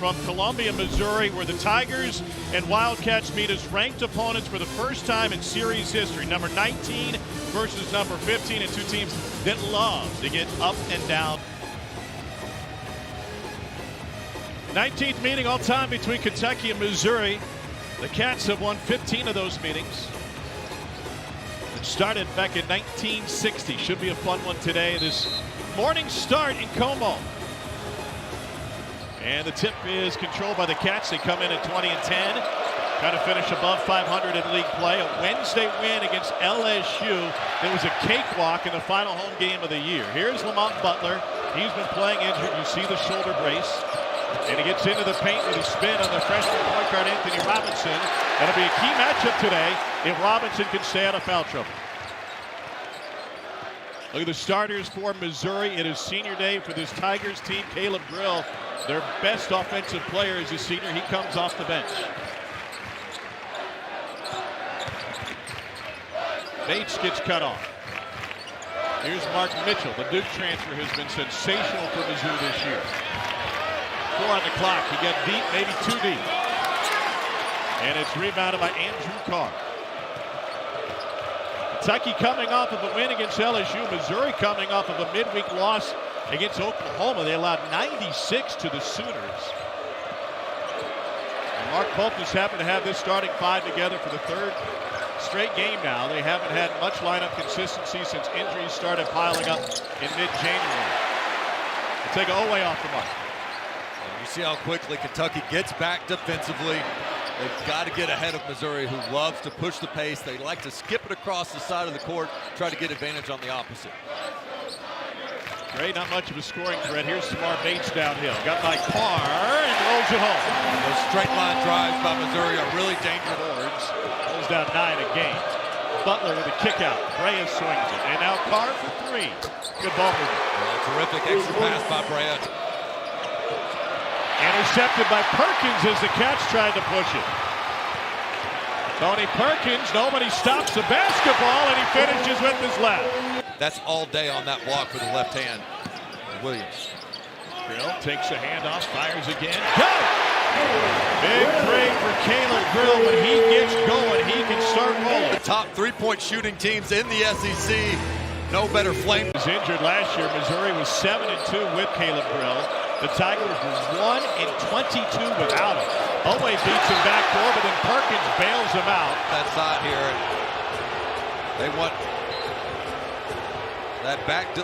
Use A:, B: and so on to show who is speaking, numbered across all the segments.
A: from Columbia, Missouri, where the Tigers and Wildcats meet as ranked opponents for the first time in series history. Number 19 versus number 15, and two teams that love to get up and down. 19th meeting all time between Kentucky and Missouri. The Cats have won 15 of those meetings. It started back in 1960. Should be a fun one today. This morning start in Como. And the tip is controlled by the Cats. They come in at 20 and 10. Trying to finish above 500 in league play. A Wednesday win against LSU. It was a cakewalk in the final home game of the year. Here's Lamont Butler. He's been playing injured. You see the shoulder brace. And he gets into the paint with a spin on the freshman point guard Anthony Robinson. That'll be a key matchup today if Robinson can stay out of foul trouble. Look at the starters for Missouri. It is senior day for this Tigers team. Caleb Grill, their best offensive player, is a senior. He comes off the bench. Bates gets cut off. Here's Mark Mitchell. The Duke transfer has been sensational for Mizzou this year. 4 on the clock. He got deep, maybe too deep. And it's rebounded by Andrew Carr. Kentucky coming off of a win against LSU. Missouri coming off of a midweek loss against Oklahoma. They allowed 96 to the Sooners. And Mark Pope has happened to have this starting five together for the third straight game now. They haven't had much lineup consistency since injuries started piling up in mid-January. We'll take Owe off the mark.
B: You see how quickly Kentucky gets back defensively. They've got to get ahead of Missouri, who loves to push the pace. They like to skip it across the side of the court, try to get advantage on the opposite.
A: Great, not much of a scoring threat. Here's Samar Bates downhill. Got by Carr and rolls it home.
B: Those straight line drives by Missouri are really dangerous.
A: Boards. Pulls down 9 a game. Butler with a kick out. Brea swings it. And now Carr for 3. Good ball movement.
B: Terrific extra pass by Brea.
A: Intercepted by Perkins as the Cats tried to push it. Tony Perkins, nobody stops the basketball, and he finishes with his left.
B: That's all day on that block for the left hand. Williams.
A: Grill takes a handoff, fires again. Go! Big break for Caleb Grill. When he gets going, he can start rolling.
B: The top three-point shooting teams in the SEC. No better flame.
A: He was injured last year. Missouri was 7-2 with Caleb Grill. The Tigers were 1-22 without him. Owe beats him backdoor, but then Perkins bails him out.
B: That side here. They want that back to.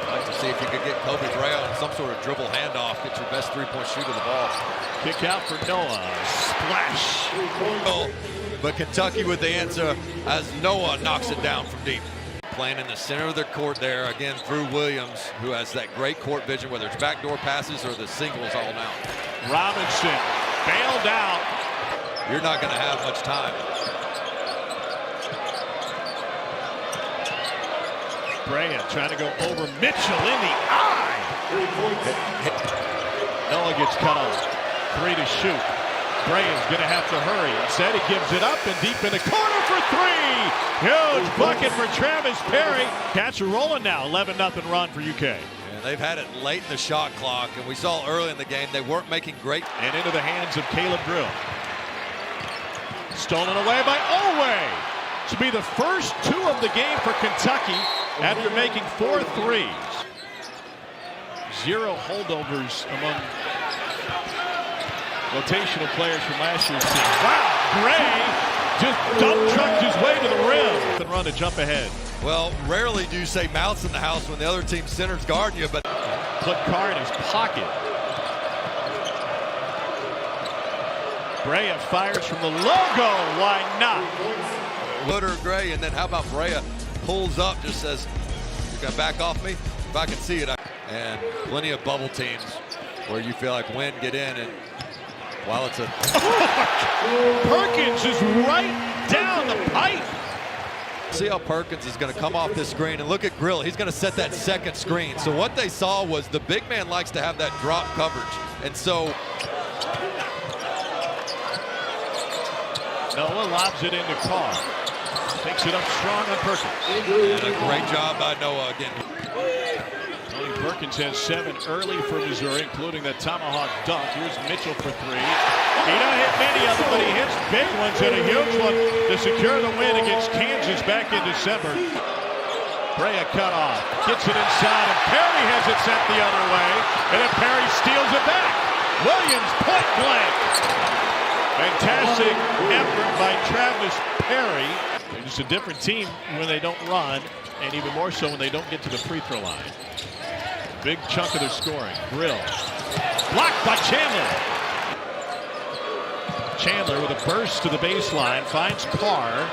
B: I'd like to see if you could get Kobe Brea on some sort of dribble handoff. Get your best three-point shooter of the ball.
A: Kick out for Noah. Splash.
B: But Kentucky with the answer as Noah knocks it down from deep. Playing in the center of their court there, again, through Williams, who has that great court vision, whether it's backdoor passes or the singles all now.
A: Robinson bailed out.
B: You're not going to have much time.
A: Brea trying to go over Mitchell in the eye. Noah gets cut off. 3 to shoot. Brea's going to have to hurry. Instead, he gives it up and deep in the corner for 3. Huge bucket for Travis Perry. Cats are rolling now. 11-0 run for UK.
B: And they've had it late in the shot clock, and we saw early in the game they weren't making great.
A: And into the hands of Caleb Grill. Stolen away by Owe. To be the first 2 of the game for Kentucky after making 4 threes. 0 holdovers among rotational players from last year's team. Wow, Gray just dump trucked his way to the rim and run to jump ahead.
B: Well, rarely do you say mouse in the house when the other team center's guarding you, but
A: put Carr in his pocket. Brea fires from the logo. Why not?
B: Wooder, Gray, and then how about Brea pulls up, just says, "You're gonna back off me? If I can see it." And plenty of bubble teams where you feel like win, get in, and while it's a
A: Perkins is right down the pipe.
B: See how Perkins is going to come off this screen, and look at Grill. He's going to set that second screen. So what they saw was the big man likes to have that drop coverage, and so
A: Noah lobs it into Carr. Takes it up strong on Perkins.
B: And a great job by Noah again.
A: Tony Perkins has 7 early for Missouri, including that tomahawk dunk. Here's Mitchell for 3. He don't hit many of them, but he hits big ones and a huge one to secure the win against Kansas back in December. Brea cut off, gets it inside, and Perry has it sent the other way, and then Perry steals it back. Williams point blank. Fantastic effort by Travis Perry. They're just a different team when they don't run, and even more so when they don't get to the free throw line. Big chunk of their scoring. Grill. Blocked by Chandler. Chandler with a burst to the baseline. Finds Carr.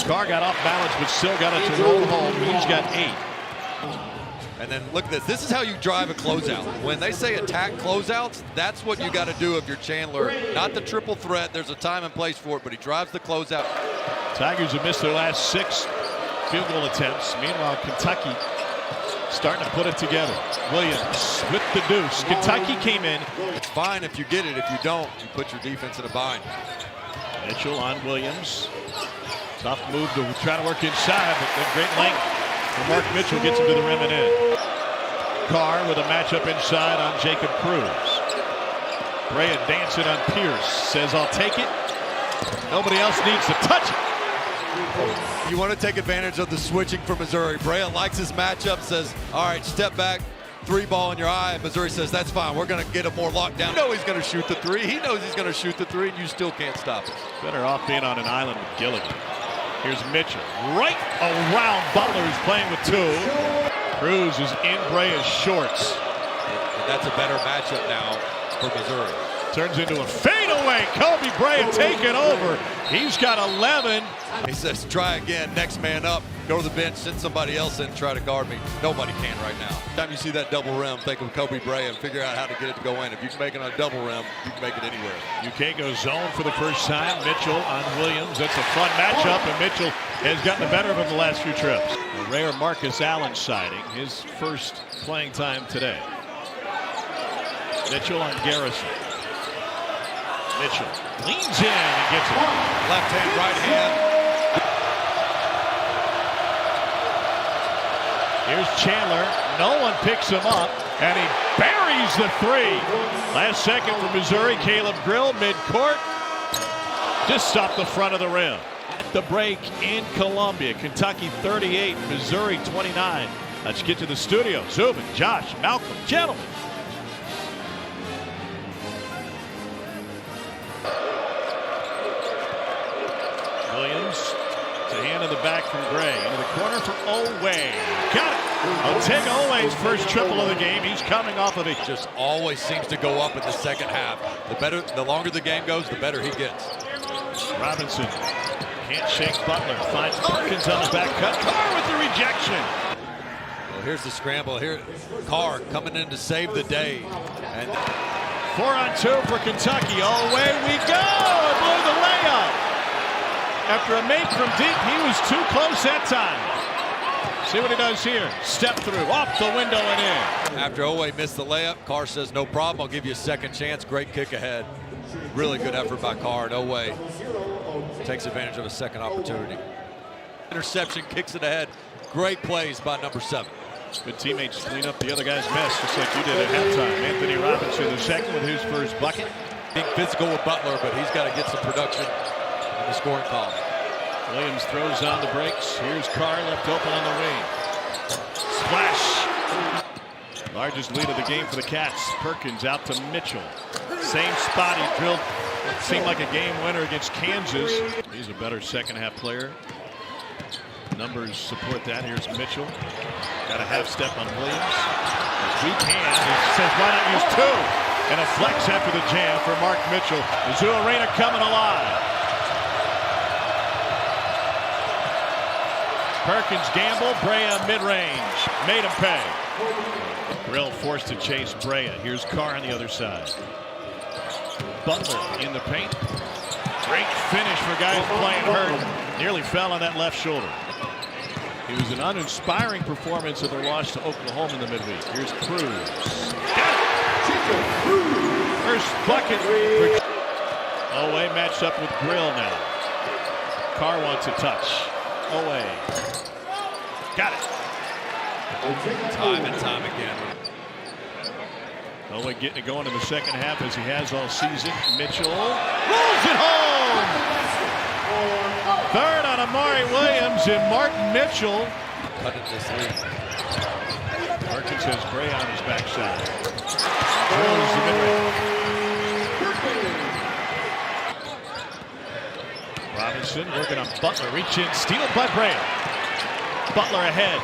A: Carr got off balance, but still got it to roll home. He's got 8.
B: And then look at this. This is how you drive a closeout. When they say attack closeouts, that's what you got to do if you're Chandler. Not the triple threat. There's a time and place for it, but he drives the closeout.
A: Tigers have missed their last 6 field goal attempts. Meanwhile, Kentucky starting to put it together. Williams with the deuce. Kentucky came in.
B: It's fine if you get it. If you don't, you put your defense in a bind.
A: Mitchell on Williams. Tough move to try to work inside, but then great length. And Mark Mitchell gets him to the rim and in. Carr with a matchup inside on Jacob Cruz. Brea dancing on Pierce. Says, I'll take it. Nobody else needs to touch it.
B: You want to take advantage of the switching for Missouri. Brea likes his matchup, says, all right, step back, 3 ball in your eye. And Missouri says, that's fine. We're going to get him more locked down. You know he's going to shoot the 3. He knows he's going to shoot the 3, and you still can't stop it.
A: Better off being on an island with Gilligan. Here's Mitchell. Right around Butler, who's playing with 2. Cruz is in Brea's shorts.
B: And that's a better matchup now for Missouri.
A: Turns into a fadeaway. Kobe Brea taking over. He's got 11.
B: He says, try again, next man up, go to the bench, send somebody else in, try to guard me. Nobody can right now. Time you see that double rim, think of Kobe Brea and figure out how to get it to go in. If you can make it on a double rim, you can make it anywhere.
A: UK goes zone for the first time. Mitchell on Williams. That's a fun matchup, and Mitchell has gotten the better of him the last few trips. A rare Marcus Allen sighting, his first playing time today. Mitchell on Garrison. Mitchell leans in and gets it.
B: Left hand, right hand.
A: Here's Chandler. No one picks him up, and he buries the 3. Last second for Missouri. Caleb Grill, midcourt. Just stopped the front of the rim. The break in Columbia. Kentucky 38, Missouri 29. Let's get to the studio. Zubin, Josh, Malcolm, gentlemen. Williams to hand in the back from Gray. Into the corner for Oway. Got it. Otega Oway's first triple of the game. He's coming off of it.
B: Just always seems to go up in the second half. The longer the game goes, the better he gets.
A: Robinson can't shake Butler. Finds Perkins on the back cut. Carr with the rejection.
B: Well, here's the scramble. Here, Carr coming in to save the day. And
A: 4-on-2 for Kentucky. Away we go. Blew the layup. After a make from deep, he was too close that time. See what he does here. Step through, off the window and in.
B: After Oway missed the layup, Carr says, no problem, I'll give you a second chance. Great kick ahead. Really good effort by Carr, and Oway takes advantage of a second opportunity. Interception, kicks it ahead. Great plays by number 7.
A: Good teammates clean up the other guy's mess, just like you did at halftime. Anthony Robinson, the second with his first bucket.
B: Being physical with Butler, but he's got to get some production in the scoring column.
A: Williams throws on the brakes. Here's Carr left open on the wing. Splash. Largest lead of the game for the Cats. Perkins out to Mitchell. Same spot he drilled. It seemed like a game winner against Kansas. He's a better second half player. Numbers support that. Here's Mitchell. Got a half step on Williams. As we can. He says, why not use 2? And a flex after the jam for Mark Mitchell. Mizzou Arena coming alive. Perkins gamble, Brea mid-range. Made him pay. Grill forced to chase Brea. Here's Carr on the other side. Butler in the paint. Great finish for guys playing hurt. Nearly fell on that left shoulder. It was an uninspiring performance in their loss to Oklahoma in the midweek. Here's Cruz. Got it. First bucket. Oway matched up with Grill now. Carr wants a touch. Oway. Got it.
B: Time and time again.
A: Elway getting it going in the second half as he has all season. Mitchell rolls it home. Third on Amari Williams and Martin Mitchell.
B: Cutting this lead.
A: Perkins has Gray on his backside. Drills the mid-range. Robinson working on Butler. Reach in, stealed by Bray. Butler ahead.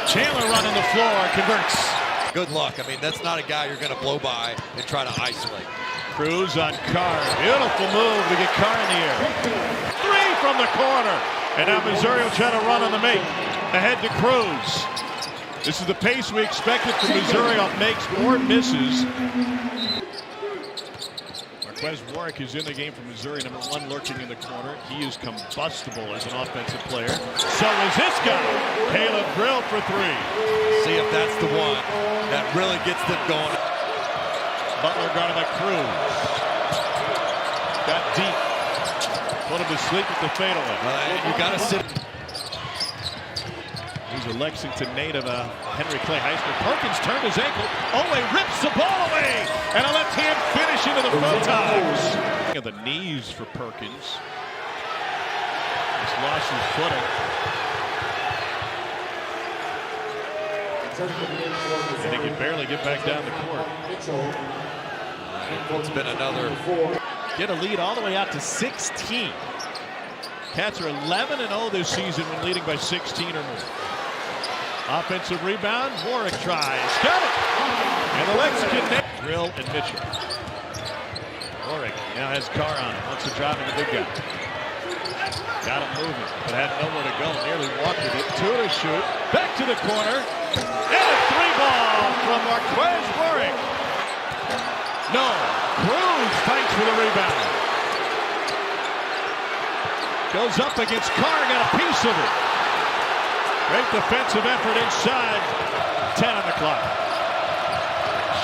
A: Chandler running the floor, converts.
B: Good luck. I mean, that's not a guy you're going to blow by and try to isolate.
A: Cruz on Carr. Beautiful move to get Carr in the air. Three from the corner. And now Missouri will try to run on the make. Ahead to Cruz. This is the pace we expected from Missouri off makes or misses. Marquez Warwick is in the game for Missouri, number 1 lurking in the corner. He is combustible as an offensive player. So is this guy. Caleb Grill for 3.
B: See if that's the one that really gets them going.
A: Butler guarded by Cruz. Got deep. Put him to sleep with the fadeaway.
B: You got to sit.
A: He's a Lexington native, Henry Clay High School. Perkins turned his ankle. Elway rips the ball away. And a left hand finish into the photons. The knees for Perkins. Just lost his footing. And he can barely get back down the court.
B: It's been another.
A: Get a lead all the way out to 16. Cats are 11-0 this season when leading by 16 or more. Offensive rebound. Warwick tries. Got it. And the Lexington Grill and Mitchell. Warwick now has Carr on him. Wants to drive in the big guy. Got him moving, but had nowhere to go. Nearly walked with it. 2 to shoot. Back to the corner. And a 3-ball from Marquez Warwick. No. Cruz fights for the rebound. Goes up against Carr. Got a piece of it. Great defensive effort inside. 10 on the clock.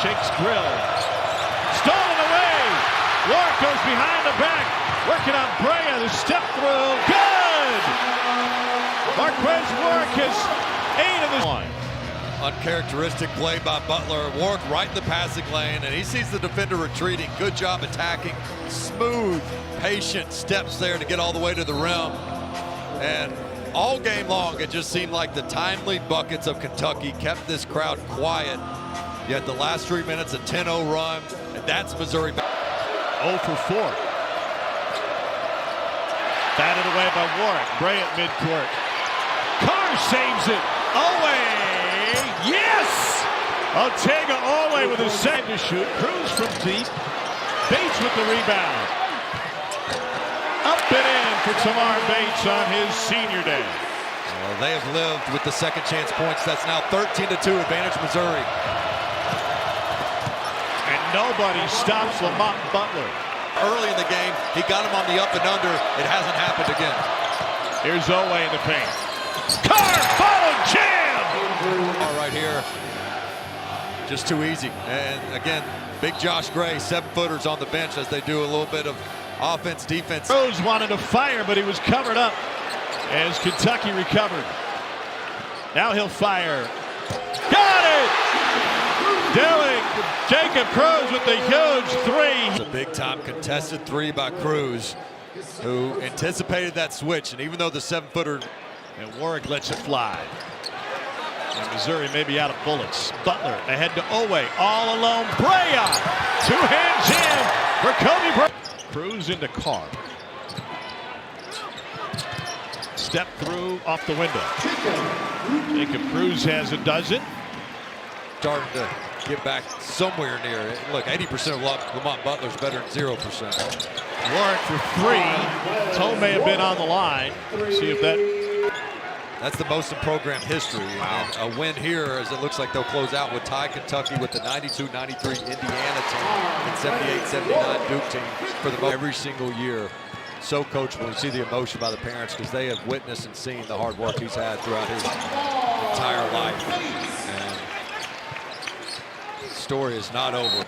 A: Shakes Grill. Stolen away. Warwick goes behind the back. Working on Brea. The step through. Good. Marquez Warwick has 8 of the one.
B: Uncharacteristic play by Butler. Warwick right in the passing lane, and he sees the defender retreating. Good job attacking. Smooth, patient steps there to get all the way to the rim. And all game long, it just seemed like the timely buckets of Kentucky kept this crowd quiet. Yet the last 3 minutes, a 10-0 run, and that's Missouri.
A: 0 for 4. Batted away by Warwick. Bray at midcourt. Carr saves it. Elway. Yes! Otega Elway with his second to shoot. Cruz from deep. Bates with the rebound. Up and in for Tamar Bates on his senior day.
B: Well, they have lived with the second chance points. That's now 13-2 advantage Missouri.
A: And nobody stops Lamont Butler.
B: Early in the game, he got him on the up and under. It hasn't happened again.
A: Here's Elway in the paint. Carr, follow, jam!
B: Right here, just too easy. And again, big Josh Gray, 7-footers on the bench as they do a little bit of offense, defense.
A: Rose wanted to fire, but he was covered up as Kentucky recovered. Now he'll fire. Got it! Dilling, Jacob Cruz with the huge 3.
B: It's a big-time contested 3 by Cruz, who anticipated that switch. And even though the 7-footer...
A: And Warwick lets it fly. And Missouri may be out of bullets. Butler ahead to Elway, all alone. Brea, 2-hand jam for Kobe Bryant. Cruz into Carr. Step through off the window. Jacob Cruz has a dozen.
B: Starting to get back somewhere near it. Look, 80% of Lamont Butler's better than 0%.
A: Warwick for 3. Toe may have been on the line. See if that...
B: That's the most in program history. Wow. And a win here, as it looks like they'll close out with tie Kentucky with the 92-93 Indiana team and 78-79 Duke team for the every single year. So coachable. You see the emotion by the parents because they have witnessed and seen the hard work he's had throughout his entire life. And the story is not over.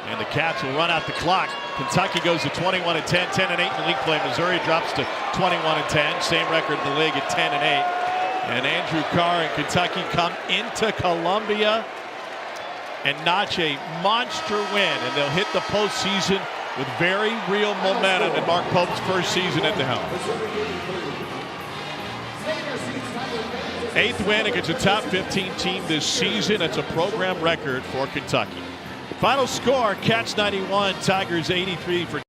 A: And the Cats will run out the clock. Kentucky goes to 21-10, 10-8 in league play. Missouri drops to 21-10, same record in the league at 10-8. And Andrew Carr and Kentucky come into Columbia and notch a monster win, and they'll hit the postseason with very real momentum in Mark Pope's first season at the helm. 8th win against a top 15 team this season. That's a program record for Kentucky. Final score, Cats 91, Tigers 83 for